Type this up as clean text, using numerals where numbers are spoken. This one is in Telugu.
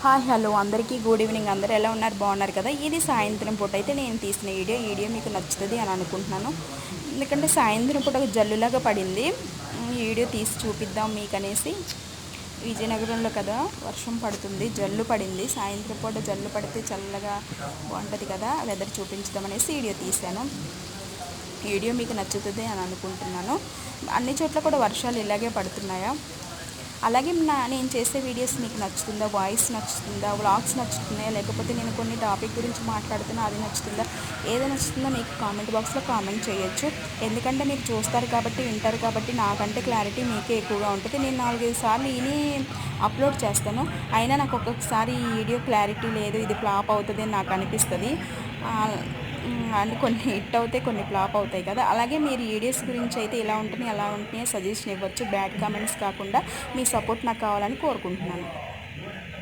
హాయ్ హలో అందరికీ గుడ్ ఈవినింగ్. అందరూ ఎలా ఉన్నారు? బాగున్నారు కదా? ఇది సాయంత్రం పూట అయితే నేను తీసిన వీడియో మీకు నచ్చుతుంది అని అనుకుంటున్నాను. ఎందుకంటే సాయంత్రం పూట ఒక జల్లులాగా పడింది. ఈ వీడియో తీసి చూపిద్దాం మీకు అనేసి. విజయనగరంలో కదా వర్షం పడుతుంది, జల్లు పడింది. సాయంత్రం పూట జల్లు పడితే చల్లగా బాగుంటుంది కదా, వెదర్ చూపించుదాం అనేసి వీడియో తీశాను. వీడియో మీకు నచ్చుతుంది అని అనుకుంటున్నాను. అన్ని చోట్ల కూడా వర్షాలు ఇలాగే పడుతున్నాయా? అలాగే నేను చేసే వీడియోస్ మీకు నచ్చుతుందా, వాయిస్ నచ్చుతుందా, వ్లాగ్స్ నచ్చుతున్నాయా, లేకపోతే నేను కొన్ని టాపిక్ గురించి మాట్లాడుతున్నా అది నచ్చుతుందా, ఏది నచ్చుతుందో మీకు కామెంట్ బాక్స్లో కామెంట్ చేయొచ్చు. ఎందుకంటే మీరు చూస్తారు కాబట్టి, వింటారు కాబట్టి నాకంటే క్లారిటీ మీకే ఎక్కువగా ఉంటుంది. నేను 4-5 సార్లు విని అప్లోడ్ చేస్తాను, అయినా నాకు ఒక్కొక్కసారి ఈ వీడియో క్లారిటీ లేదు, ఇది ఫ్లాప్ అవుతుంది అని నాకు అనిపిస్తుంది. అండ్ కొన్ని హిట్ అవుతాయి, కొన్ని ఫ్లాప్ అవుతాయి కదా. అలాగే మీరు వీడియోస్ గురించి అయితే ఇలా ఉంటుంది అలా ఉంటున్నాయో సజెషన్ ఇవ్వచ్చు. బ్యాడ్ కామెంట్స్ కాకుండా మీ సపోర్ట్ నాకు కావాలని కోరుకుంటున్నాను.